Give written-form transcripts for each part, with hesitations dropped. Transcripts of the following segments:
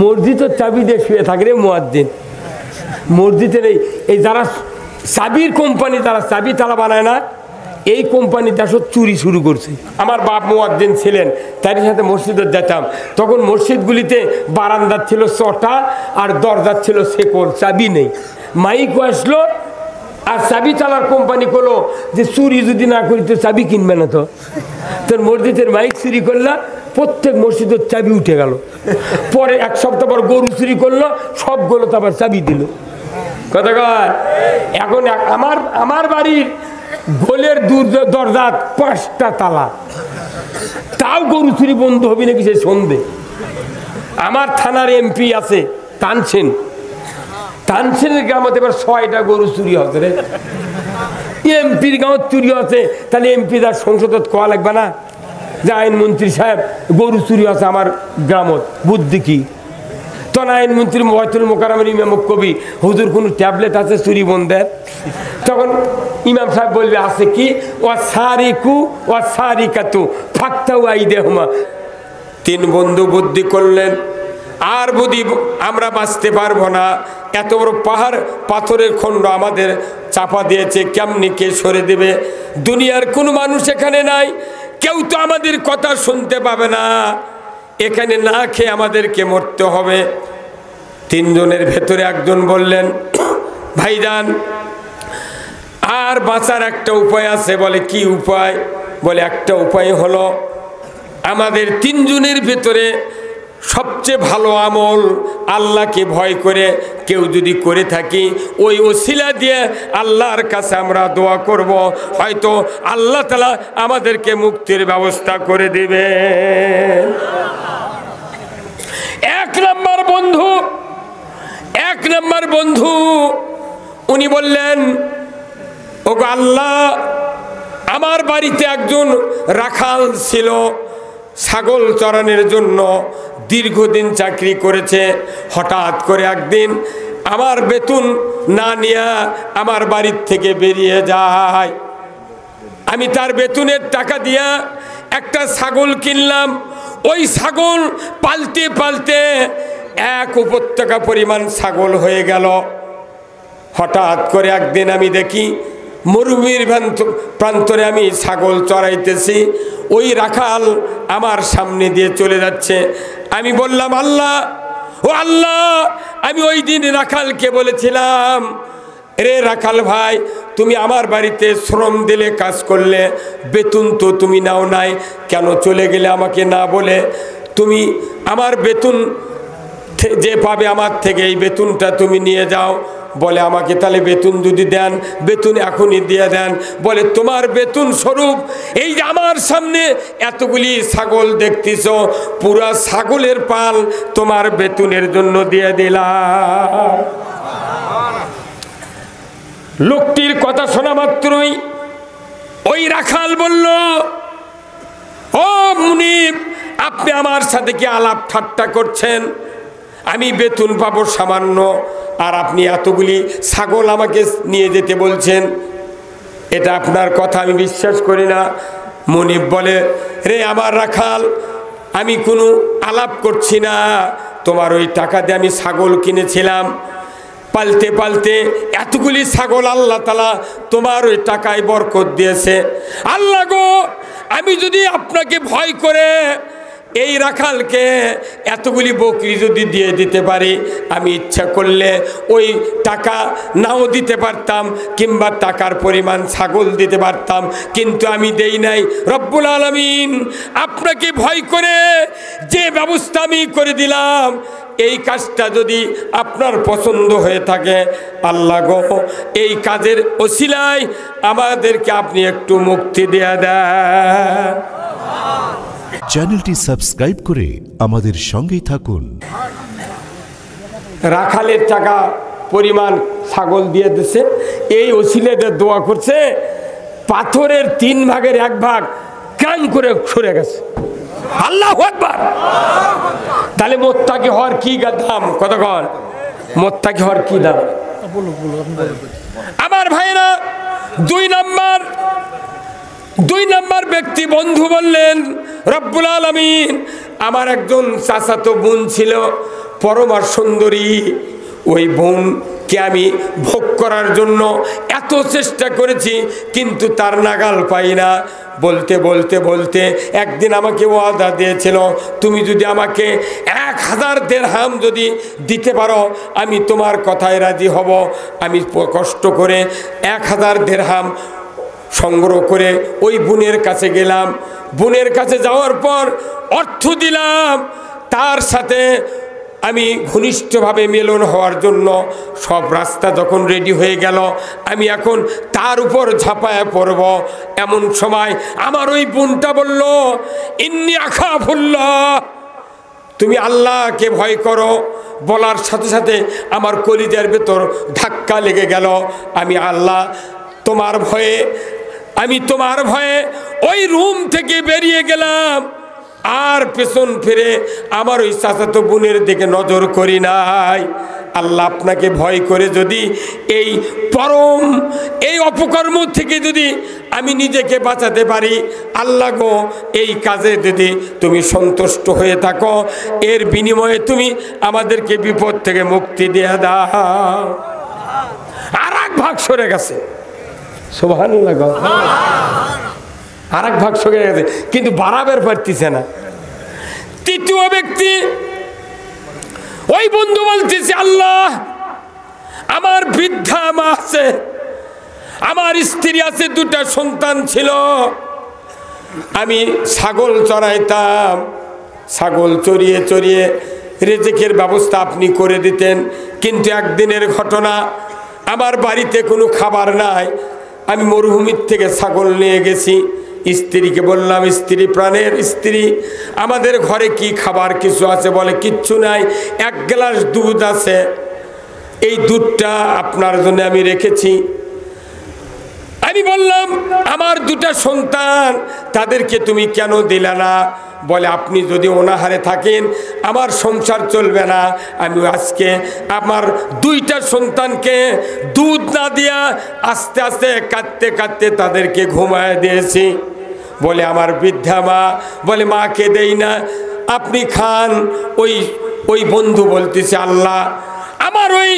মসজিদের চাবি দিয়ে শুয়ে থাকে রে মুয়াজ্জিন। মসজিদের এই যারা চাবির কোম্পানি, যারা চাবি তালা বানায় না, এই কোম্পানি দেশত চুরি শুরু করছে। আমার বাপ মুয়াজ্জিন ছিলেন, তার সাথে মসজিদে যেতাম, তখন মসজিদগুলিতে বারান্দার ছিল চটা আর দরজার ছিল শেকড়, চাবি নেই। মাইক আসলো আর চাবি চালার কোম্পানি করলো যে চুরি যদি না করি তো চাবি কিনবে না। তো তোর মসজিদের মাইক চুরি করলা, প্রত্যেক মসজিদের চাবি উঠে গেল। পরে এক সপ্তাহ পর গরু চুরি করলো, সবগুলো তো আবার চাবি দিল। কথা কয় এখন আমার বাড়ির গোলের দরজা 5টা তালা, তাও গরু চুরি বন্ধ হবে নাকি সে সন্ধে। আমার থানার এমপি আছে তানসেনের গ্রামে এবার 6টা গরু চুরি হচ্ছে রে। এমপির গাঁত চুরি হচ্ছে, তাহলে এমপি তার সংসদত কোয়া লাগবে না যে আইনমন্ত্রী সাহেব গরু চুরি আছে আমার গ্রামত, বুদ্ধি কি? তখন আইনমন্ত্রী ময়তুল মোকাররমের ইমাম কবি, হুজুর কোনো ট্যাবলেট আছে চুরি বন্ধের? তখন ইমাম সাহেব বলবে আছে কি? ও সারিকু ও সারিকাতু ফাক্তাউ আইদেহুমা। 3 বন্ধু বুদ্ধি করলেন, আর বুদ্ধি আমরা বাঁচতে পারবো না, এত বড় পাহাড় পাথরের খণ্ড আমাদের চাপা দিয়েছে, কেমনি কে সরে দেবে? দুনিয়ার কোনো মানুষ এখানে নাই, কেউ তো আমাদের কথা শুনতে পাবে না, এখানে না খেয়ে আমাদেরকে মরতে হবে। 3 জনের ভেতরে একজন বললেন, ভাইজান আর বাঁচার একটা উপায় আছে। বলে কি উপায়? বলে একটা উপায় হলো আমাদের 3 জনের ভেতরে সবচেয়ে ভালো আমল আল্লাহকে ভয় করে কেউ যদি করে থাকি, ওই ওসিলা দিয়ে আল্লাহর কাছে আমরা দোয়া করব, হয়তো আল্লাহ তাআলা আমাদেরকে মুক্তির ব্যবস্থা করে দেবে। 1 নম্বর বন্ধু উনি বললেন, ওগো আল্লাহ, আমার বাড়িতে একজন রাখাল ছিল, ছাগল চরানোর জন্য দীর্ঘদিন চাকরি করেছে। হঠাৎ করে একদিন আমার বেতন না নিয়ে আমার বাড়ির থেকে বেরিয়ে যায়। আমি তার বেতনের টাকা দিয়া একটা ছাগল কিনলাম। ওই ছাগল পালতে পালতে 1 উপত্যকা পরিমাণ ছাগল হয়ে গেল। হঠাৎ করে একদিন আমি দেখি মরুভূমির প্রান্তরে আমি ছাগল চড়াইতেছি, ওই রাখাল আমার সামনে দিয়ে চলে যাচ্ছে। আমি বললাম, আল্লাহ, ও আল্লাহ, আমি ওই দিন রাখালকে বলেছিলাম, রে রাখাল ভাই, তুমি আমার বাড়িতে শ্রম দিলে, কাজ করলে, বেতন তো তুমি নাও নাই, কেন চলে গেলে আমাকে না বলে? তুমি আমার বেতন যে পাবে আমার থেকে, এই বেতনটা তুমি নিয়ে যাও। বলে আমাকে তাহলে বেতন যদি দেন, বেতন এখনই দিয়ে দেন। বলে তোমার বেতন স্বরূপ এই যে আমার সামনে এতগুলি ছাগল দেখতেছ, পুরা ছাগলের পাল তোমার বেতনের জন্য দিয়ে দিলাম। লোকটির কথা শোনা মাত্রই ওই রাখাল বলল, ও মুনিব, আপনি আমার সাথে কি আলাপ ঠাট্টা করছেন? আমি বেতন পাবো সামান্য, আর আপনি এতগুলি ছাগল আমাকে নিয়ে যেতে বলছেন, এটা আপনার কথা আমি বিশ্বাস করি না। মুনিব বলে, রে আমার রাখাল, আমি কোনো আলাপ করছি না, তোমার ওই টাকা দিয়ে আমি ছাগল কিনেছিলাম, পালতে পালতে এতগুলি ছাগল আল্লাহ তাআলা তোমার ওই টাকায় বরকত দিয়েছে। আল্লাহ গো, আমি যদি আপনাকে ভয় করে এই রাখালকে এতগুলি বকরি যদি দিয়ে দিতে পারি, আমি ইচ্ছা করলে ওই টাকা নাও দিতে পারতাম, কিংবা টাকার পরিমাণ ছাগল দিতে পারতাম, কিন্তু আমি দেই নাই। রব্বুল আলামিন, আপনাকে ভয় করে যে ব্যবস্থা আমি করে দিলাম, এই কাজটা যদি আপনার পছন্দ হয়ে থাকে, আল্লাহ গো, এই কাজের ওসিলায় আমাদেরকে আপনি একটু মুক্তি দেয়া দেন। চ্যানেলটি সাবস্ক্রাইব করে আমাদের সঙ্গেই থাকুন। রাখালের টাকা পরিমাণ ছাগল দিয়ে দিচ্ছে, এই ওসিলাদের দোয়া করছে, পাথরের 3 ভাগের 1 ভাগ কান করে সরে গেছে। আল্লাহু আকবার। তাহলে মোত্তাকি হওয়ার কি দাম? কতক্ষণ মোত্তাকি হওয়ার কি দাম? আমার ভাইরা, 2 নম্বর ব্যক্তি বন্ধু বললেন, রব্বুল আলামিন, আমার একজন চাচাতো বোন ছিল, পরমা সুন্দরী ওই বোনকে আমি ভোগ করার জন্য এত চেষ্টা করেছি, কিন্তু তার নাগাল পাই না। বলতে বলতে বলতে একদিন আমাকে ওয়াদা দিয়েছিল, তুমি যদি আমাকে 1000 দিরহাম যদি দিতে পারো আমি তোমার কথায় রাজি হব। আমি কষ্ট করে 1000 দিরহাম সংগ্রহ করে ওই বোনের কাছে গেলাম। বোনের কাছে যাওয়ার পর অর্থ দিলাম, তার সাথে আমি ঘনিষ্ঠভাবে মিলন হওয়ার জন্য সব রাস্তা যখন রেডি হয়ে গেল, আমি এখন তার উপর ঝাঁপায় পড়ব। এমন সময় আমার ওই বোনটা বলল, ইন্নী আখাফুল্লাহ, তুমি আল্লাহকে ভয় করো। বলার সাথে সাথে আমার কলিজার ভেতর ধাক্কা লেগে গেল। আমি আল্লাহ তোমার ভয়ে, আমি তোমার ভয়ে ওই রুম থেকে বেরিয়ে গেলাম। আর পেছন ফিরে আমার ওই চাচাতো বোনের দিকে নজর করি নাই। আল্লাহ আপনাকে ভয় করে যদি এই পরম এই অপকর্ম থেকে যদি আমি নিজেকে বাঁচাতে পারি, আল্লাহ গো এই কাজে যদি তুমি সন্তুষ্ট হয়ে থাকো, এর বিনিময়ে তুমি আমাদেরকে বিপদ থেকে মুক্তি দিয়ে দাও। আর এক ভাগ সরে গেছে, সুবহানাল্লাহ, আর এক ভাগ সরে গেছে, কিন্তু বাড়াবার পারতেছে না। তৃতীয় ব্যক্তি ওই বন্ধু বলতেছে, আল্লাহ আমার বৃদ্ধা মা আছে, আমার স্ত্রী আছে, 2টা সন্তান ছিল, আমি ছাগল চড়াইতাম, ছাগল চড়িয়ে চড়িয়ে রিজিকের ব্যবস্থা আপনি করে দিতেন। কিন্তু একদিনের ঘটনা, আমার বাড়িতে কোনো খাবার নাই, আমি মরুভূমির থেকে ছাগল নিয়ে গেছি। স্ত্রীকে বললাম, স্ত্রী প্রাণের স্ত্রী, আমাদের ঘরে কি খাবার কিছু আছে? বলে কিচ্ছু নাই, 1 গ্লাস দুধ আছে, এই দুধটা আপনার জন্য আমি রেখেছি। আমি বললাম, আমার 2টা সন্তান, তাদেরকে তুমি কেন দিলে না? বলে আপনি যদি অনাহারে থাকেন আমার সংসার চলবে না। আমি আজকে আমার 2টা সন্তানকে দুধ না দিয়া আস্তে আস্তে কাঁদতে কাঁদতে তাদেরকে ঘুমায় দিয়েছি। বলে আমার বৃদ্ধা মা, বলে মাকে দেই না, আপনি খান। ওই বন্ধু বলতেছে, আল্লাহ আমার ওই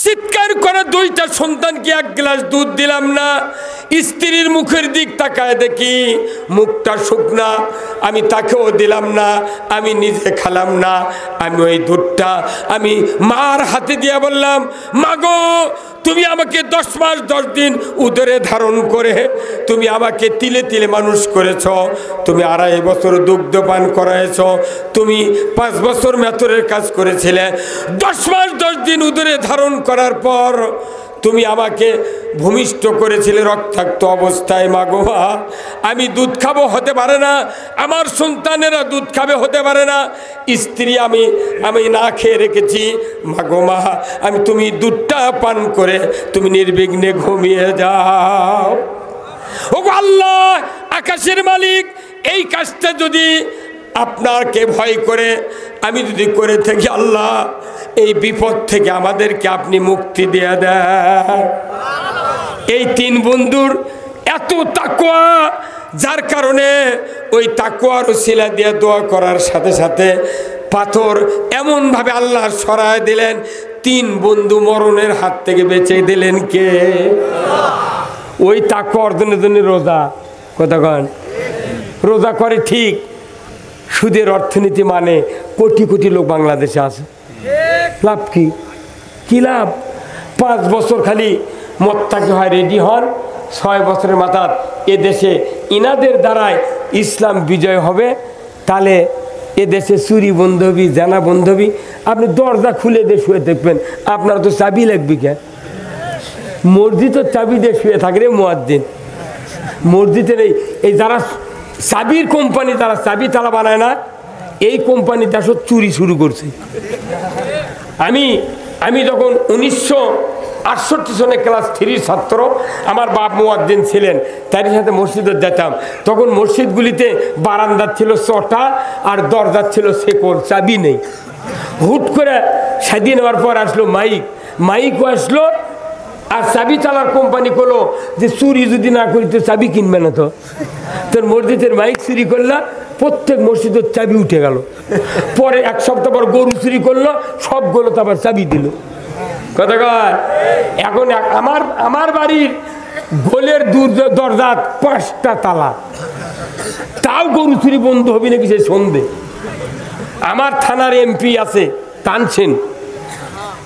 চিৎকার করা 2টা সন্তানকে 1 গ্লাস দুধ দিলাম না। স্ত্রীর মুখের দিক তাকায় দেখি মুখটা শুকনা, আমি তাকেও দিলাম না, আমি নিজে খেলাম না। আমি ওই দুধটা আমি মার হাতে দিয়ে বললাম, মা গো তুমি আমাকে 10 মাস 10 দিন উদরে ধারণ করে তুমি আমাকে তিলে তিলে মানুষ করেছ, তুমি 2.5 বছর দুগ্ধ পান করাইছ, তুমি 5 বছর মেথরের কাজ করেছিলে, 10 মাস 10 দিন উদরে ধারণ করার পর তুমি আমাকে ভূমিষ্ঠ করেছিলে রক্তাক্ত অবস্থায়। মা গো মা, আমি দুধ খাবো হতে পারে না, আমার সন্তানেরা দুধ খাবে হতে পারে না, স্ত্রী আমি না খেয়ে রেখেছি। মা গো মা, আমি তুমি দুধটা পান করে তুমি নির্বিঘ্নে ঘুমিয়ে যাও। ও আল্লাহ আকাশের মালিক, এই কাজটা যদি আপনাকে ভয় করে আমি যদি করে থাকি, আল্লাহ এই বিপদ থেকে আমাদেরকে আপনি মুক্তি দিয়ে দেন। এই 3 বন্ধুর এত তাকওয়া, যার কারণে ওই তাকওয়ার উসিলা দিয়ে দোয়া করার সাথে সাথে পাথর এমনভাবে আল্লাহ সরায় দিলেন, 3 বন্ধু মরণের হাত থেকে বেঁচে দিলেন কে? ওই তাকওয়া অর্জনের জন্য রোজা, কথা কন, রোজা করে ঠিক, সুদের অর্থনীতি মানে কোটি কোটি লোক বাংলাদেশে আছে, লাভ কি? কি লাভ? 5 বছর খালি মোত্তাকি হয় রেডি হন, 6 বছরের মাথা এদেশে ইনাদের দ্বারাই ইসলাম বিজয় হবে, তাহলে এদেশে চুরি বন্ধ হবি, জানা বন্ধ হবি। আপনি দরজা খুলে দিয়ে শুয়ে দেখবেন, আপনার তো চাবি লাগবে কে? মসজিদের চাবি দিয়ে শুয়ে থাকে রে মুয়াজ্জিন। মসজিদের এই যারা চাবির কোম্পানি, তারা চাবি তালা বানায় না, এই কোম্পানি দেশ চুরি শুরু করছে। আমি যখন 1968 সনে ক্লাস 3 ছাত্র, আমার বাপ মুয়াজ্জিন ছিলেন, তার সাথে মসজিদে যেতাম, তখন মসজিদগুলিতে বারান্দার ছিল চটা আর দরজার ছিল শেকড়, চাবি নেই। হুট করে সেদিন নেওয়ার পর আসলো মাইকও আসলো, আর চাবি চালার কোম্পানি করলো যে চুরি যদি না করি তো চাবি কিনবে না, তো তোর মসজিদের মাইক চুরি করলা প্রত্যেক মসজিদের চাবি উঠে গেল। পরে এক সপ্তাহ পর গরু চুরি করলো, সবগুলো তো আবার চাবি দিল। কথা কয় এখন আমার বাড়ির গোলের দরজা 5টা তালা, তাও গরু চুরি বন্ধ হবে নাকি সে সন্ধে। আমার থানার এমপি আছে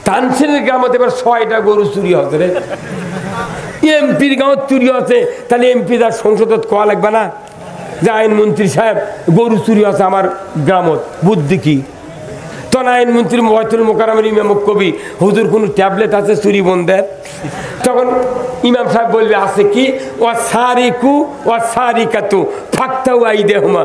তানসেনের গ্রামে এবার 6টা গরু চুরি হচ্ছে রে। এমপির গাঁত চুরি হচ্ছে, তাহলে এমপি তার সংসদত কোয়া লাগবে না যে আইনমন্ত্রী সাহেব গরু চুরি আছে আমার গ্রামত, বুদ্ধি কি? তখন আইনমন্ত্রী ময়তুল মোকাররমের ইমাম কবি, হুজুর কোনো ট্যাবলেট আছে চুরি বন্ধের? তখন ইমাম সাহেব বলবে আছে কি, ও সারিকু ও সারিকাতু ফাক্তাউ আইদেহুমা